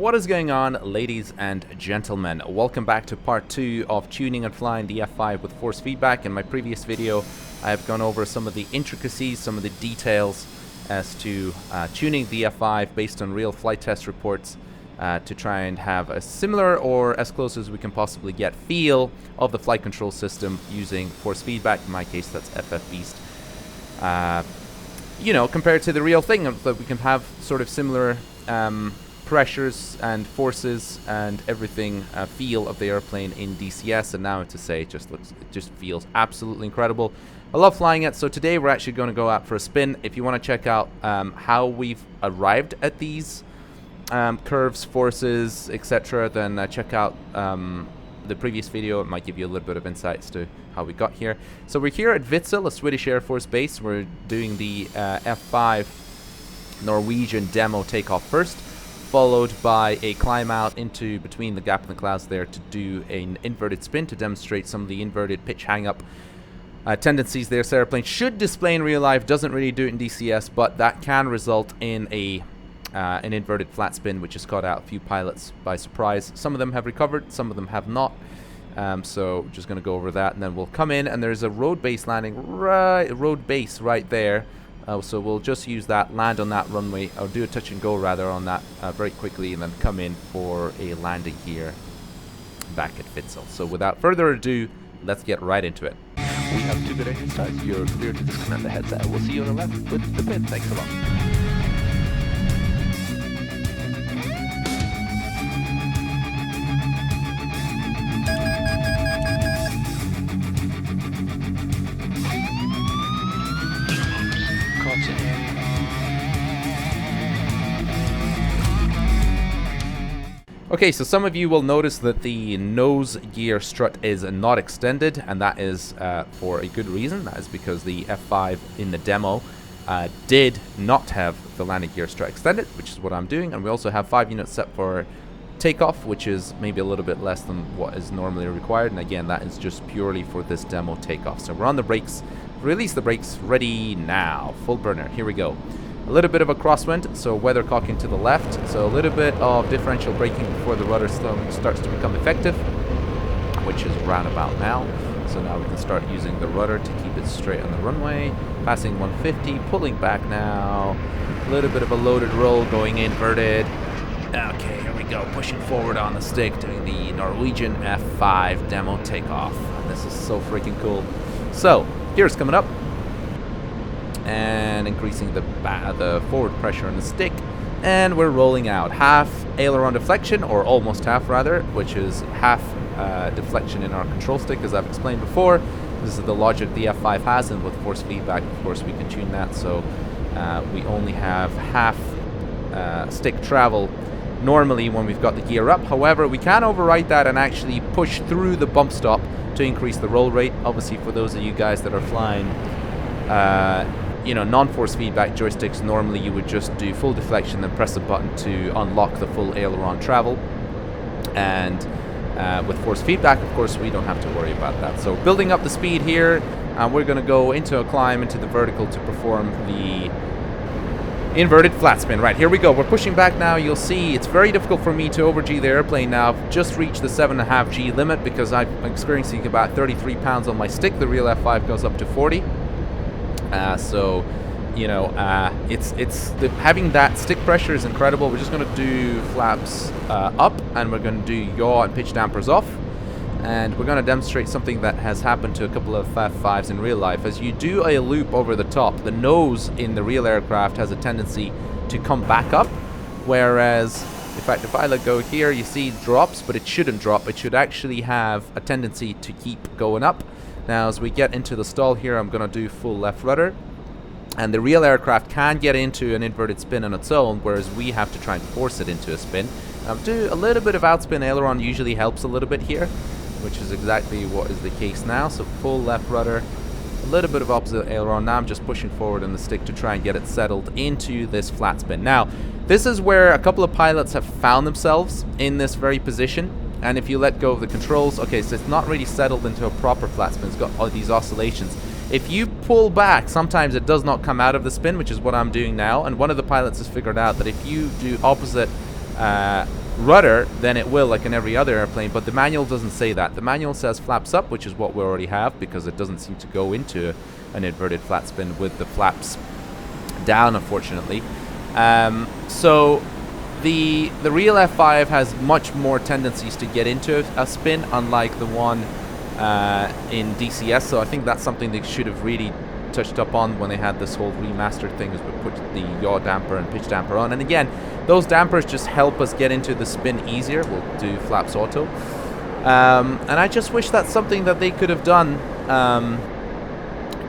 What is going on, ladies and gentlemen? Welcome back to part 2 of tuning and flying the F5 with force feedback. In my previous video, I have gone over some of the intricacies, some of the details as to tuning the F5 based on real flight test reports to try and have a similar or as close as we can possibly get feel of the flight control system using force feedback. In my case, that's FFBeast. You know, compared to the real thing, that we can have sort of similar pressures and forces and everything feel of the airplane in DCS, and now to say it just feels absolutely incredible. I love flying it. So today we're actually going to go out for a spin. If you want to check out how we've arrived at these curves, forces, etc., then check out the previous video. It might give you a little bit of insights to how we got here. So we're here at Virpil, a Swedish Air Force base. We're doing the F5 Norwegian demo takeoff first, followed by a climb out into between the gap in the clouds there to do an inverted spin to demonstrate some of the inverted pitch hang-up tendencies this airplane should display in real life. Doesn't really do it in DCS, but that can result in an inverted flat spin, which has caught out a few pilots by surprise. Some of them have recovered, some of them have not. So just going to go over that, and then we'll come in, and there's a road base landing right there. So we'll just use that, land on that runway, or do a touch and go rather on that very quickly, and then come in for a landing here back at Virpil. So without further ado, let's get right into it. We have 2 good engine starts. You're clear to disconnect the headset. We'll see you on the left with the pin. Thanks a lot. Okay, so some of you will notice that the nose gear strut is not extended, and that is for a good reason. That is because the F5 in the demo did not have the landing gear strut extended, which is what I'm doing. And we also have 5 units set for takeoff, which is maybe a little bit less than what is normally required. And again, that is just purely for this demo takeoff. So we're on the brakes. Release the brakes. Ready now. Full burner. Here we go. A little bit of a crosswind, so weather cocking to the left, so a little bit of differential braking before the rudder starts to become effective, which is round about now. So now we can start using the rudder to keep it straight on the runway. Passing 150, pulling back now. A little bit of a loaded roll, going inverted. Okay, here we go, pushing forward on the stick, doing the Norwegian F5 demo takeoff. This is so freaking cool. So, gears coming up, and increasing the forward pressure on the stick, and we're rolling out. Half aileron deflection, or almost half rather, which is half deflection in our control stick, as I've explained before. This is the logic the F5 has, and with force feedback, of course, we can tune that, so we only have half stick travel normally when we've got the gear up. However, we can override that and actually push through the bump stop to increase the roll rate. Obviously, for those of you guys that are flying you know, non-force feedback joysticks, normally you would just do full deflection, then press a button to unlock the full aileron travel. And with force feedback, of course, we don't have to worry about that. So building up the speed here, and we're going to go into a climb into the vertical to perform the inverted flat spin. Right, here we go. We're pushing back now. You'll see it's very difficult for me to over-G the airplane now. I've just reached the 7.5 G limit because I'm experiencing about 33 pounds on my stick. The real F5 goes up to 40. So, you know, having that stick pressure is incredible. We're just going to do flaps up, and we're going to do yaw and pitch dampers off. And we're going to demonstrate something that has happened to a couple of F5s in real life. As you do a loop over the top, the nose in the real aircraft has a tendency to come back up. Whereas, in fact, if I let go here, you see it drops, but it shouldn't drop. It should actually have a tendency to keep going up. Now, as we get into the stall here, I'm going to do full left rudder. And the real aircraft can get into an inverted spin on its own, whereas we have to try and force it into a spin. Do a little bit of outspin aileron usually helps a little bit here, which is exactly what is the case now. So full left rudder, a little bit of opposite aileron. Now I'm just pushing forward on the stick to try and get it settled into this flat spin. Now, this is where a couple of pilots have found themselves in this very position. And if you let go of the controls, okay, so it's not really settled into a proper flat spin. It's got all these oscillations. If you pull back, sometimes it does not come out of the spin, which is what I'm doing now. And one of the pilots has figured out that if you do opposite rudder, then it will, like in every other airplane, but the manual doesn't say that. The manual says flaps up, which is what we already have, because it doesn't seem to go into an inverted flat spin with the flaps down, unfortunately. So the real F5 has much more tendencies to get into a spin, unlike the one in DCS, so I think that's something they should have really touched up on when they had this whole remastered thing, is we put the yaw damper and pitch damper on. And again, those dampers just help us get into the spin easier. We'll do flaps auto. And I just wish that's something that they could have done,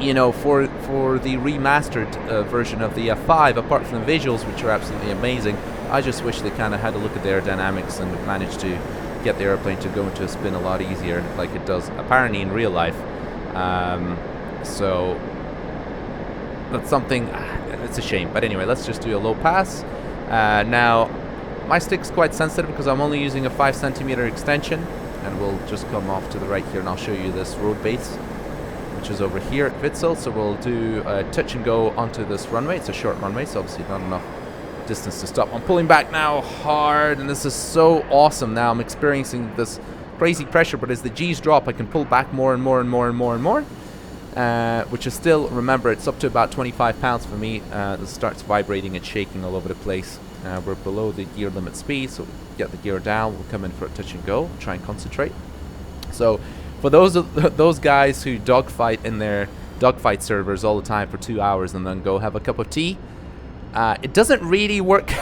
you know, for the remastered version of the F5, apart from the visuals, which are absolutely amazing. I just wish they kind of had a look at the aerodynamics and managed to get the airplane to go into a spin a lot easier, like it does apparently in real life. So that's something, it's a shame. But anyway, let's just do a low pass. Now, my stick's quite sensitive because I'm only using a 5 centimeter extension, and we'll just come off to the right here and I'll show you this road base, which is over here at Virpil. So we'll do a touch and go onto this runway. It's a short runway, so obviously not enough distance to stop. I'm pulling back now hard, and this is so awesome. Now I'm experiencing this crazy pressure, but as the G's drop, I can pull back more and more and more and more and more. Which is still, remember, it's up to about 25 pounds for me. This starts vibrating and shaking all over the place. We're below the gear limit speed, so we'll get the gear down. We'll come in for a touch and go, try and concentrate. So for those guys who dogfight in their dogfight servers all the time for 2 hours and then go have a cup of tea, it doesn't really work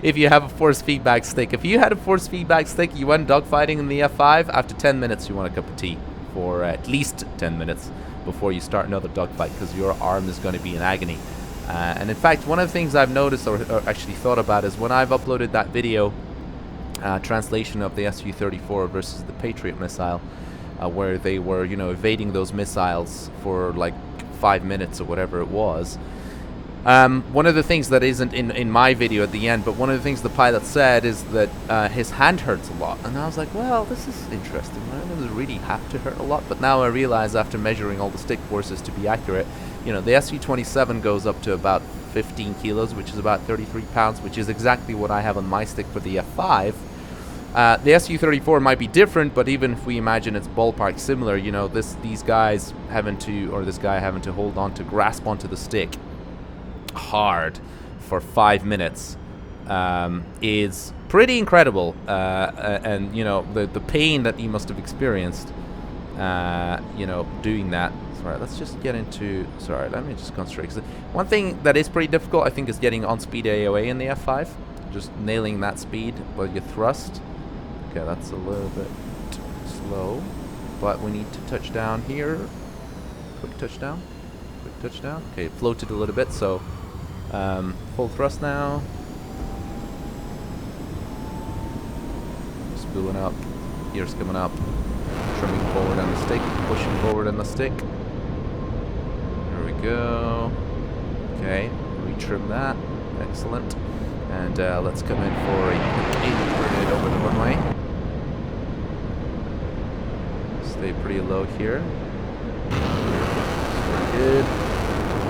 if you have a force feedback stick. If you had a force feedback stick, you went dogfighting in the F5, after 10 minutes you want a cup of tea, for at least 10 minutes before you start another dogfight, because your arm is going to be in agony. And in fact, one of the things I've noticed, or actually thought about, is when I've uploaded that video translation of the Su-34 versus the Patriot missile, where they were, you know, evading those missiles for like 5 minutes or whatever it was. One of the things that isn't in my video at the end, but one of the things the pilot said is that his hand hurts a lot. And I was like, well, this is interesting. It doesn't really have to hurt a lot. But now I realize, after measuring all the stick forces to be accurate, you know, the Su-27 goes up to about 15 kilos, which is about 33 pounds, which is exactly what I have on my stick for the F5. The Su-34 might be different, but even if we imagine it's ballpark similar, you know, these guys having to, or this guy having to hold on to, grasp onto the stick hard for 5 minutes is pretty incredible, and you know, the pain that he must have experienced, you know, doing that. Sorry, let's just get into, sorry, let me just concentrate. One thing that is pretty difficult, I think, is getting on speed AOA in the F5, just nailing that speed while you thrust. Okay, that's a little bit slow, but we need to touch down here. Quick touchdown. Okay, it floated a little bit, so full thrust now. Spooling up, gears coming up, trimming forward on the stick, pushing forward on the stick. There we go. Okay, retrim that. Excellent. And let's come in for a quick inverted over the runway. Stay pretty low here. Very good.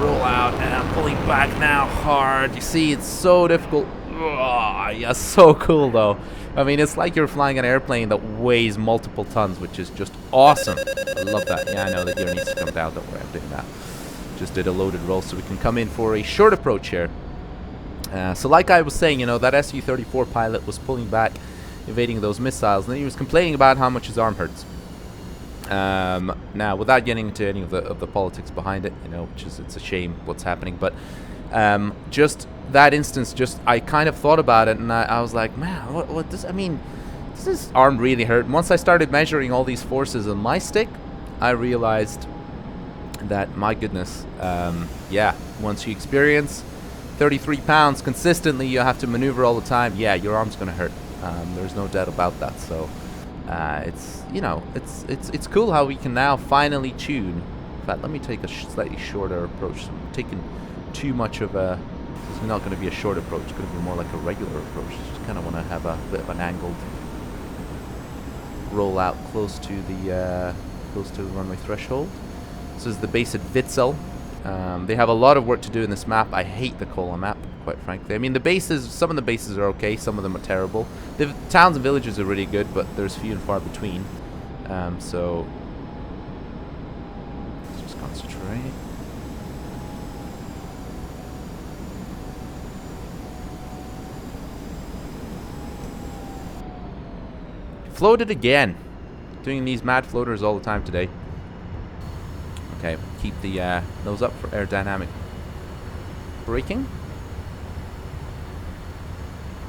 Roll out, and I'm pulling back now hard. You see, it's so difficult. Oh, yeah, so cool though. I mean, it's like you're flying an airplane that weighs multiple tons, which is just awesome. I love that. Yeah, I know that gear needs to come down. Don't worry, I'm doing that. Just did a loaded roll, so we can come in for a short approach here. So like I was saying, you know, that Su-34 pilot was pulling back, evading those missiles, and then he was complaining about how much his arm hurts. Now, without getting into any of the politics behind it, you know, which is, it's a shame what's happening, but just that instance, just I kind of thought about it, and I was like, man, what does, I mean, does this arm really hurt? And once I started measuring all these forces on my stick, I realized that, my goodness, yeah, once you experience 33 pounds consistently, you have to maneuver all the time, yeah, your arm's gonna hurt. There's no doubt about that. So it's, you know, it's cool how we can now finally tune. In fact, let me take a slightly shorter approach. I'm taking too much of a, it's not going to be a short approach, it's going to be more like a regular approach. Just kind of want to have a bit of an angled roll out close to the runway threshold. This is the base at Virpil. They have a lot of work to do in this map. I hate the Cola map, quite frankly. I mean, the bases, some of the bases are okay, some of them are terrible. The towns and villages are really good, but there's few and far between. So let's just concentrate. Floated again. Doing these mad floaters all the time today. Okay, keep the nose up for aerodynamic braking.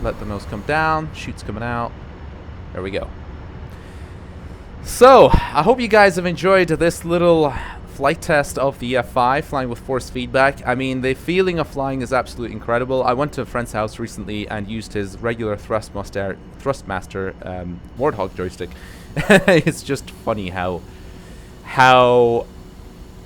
Let the nose come down. Chute's coming out. There we go. So, I hope you guys have enjoyed this little flight test of the F5, flying with force feedback. I mean, the feeling of flying is absolutely incredible. I went to a friend's house recently and used his regular Thrustmaster Warthog joystick. It's just funny how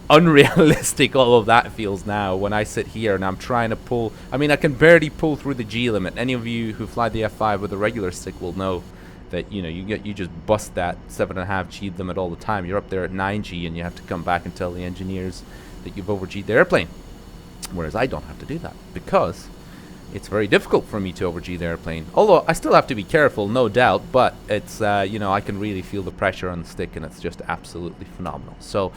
unrealistic all of that feels now when I sit here and I'm trying to pull. I mean, I can barely pull through the G limit. Any of you who fly the F5 with a regular stick will know that, you know, you just bust that 7.5 G limit all the time. You're up there at 9 G and you have to come back and tell the engineers that you've over-G'd the airplane. Whereas I don't have to do that because it's very difficult for me to over-G the airplane. Although I still have to be careful, no doubt, but it's, you know, I can really feel the pressure on the stick and it's just absolutely phenomenal. So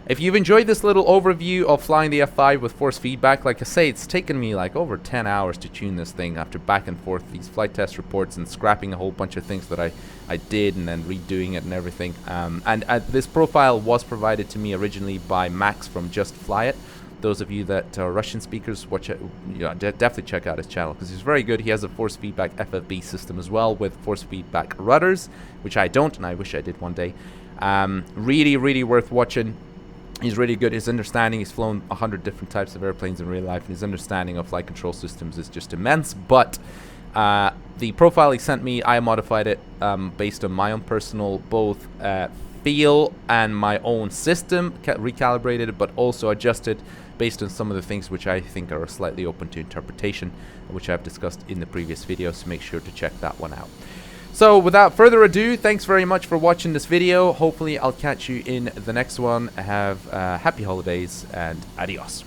if you've enjoyed this little overview of flying the F5 with force feedback, like I say, it's taken me like over 10 hours to tune this thing after back and forth these flight test reports and scrapping a whole bunch of things that I did and then redoing it and everything. And this profile was provided to me originally by Max from Just Fly It. Those of you that are Russian speakers, watch it, you know, definitely check out his channel because he's very good. He has a force feedback FFBeast system as well with force feedback rudders, which I don't, and I wish I did one day. Really, really worth watching. He's really good. His understanding, he's flown 100 different types of airplanes in real life, and his understanding of flight control systems is just immense. But the profile he sent me, I modified it based on my own personal both feel and my own system, recalibrated it, but also adjusted based on some of the things which I think are slightly open to interpretation, which I've discussed in the previous video, so make sure to check that one out. So without further ado, thanks very much for watching this video. Hopefully I'll catch you in the next one. Have happy holidays and adios.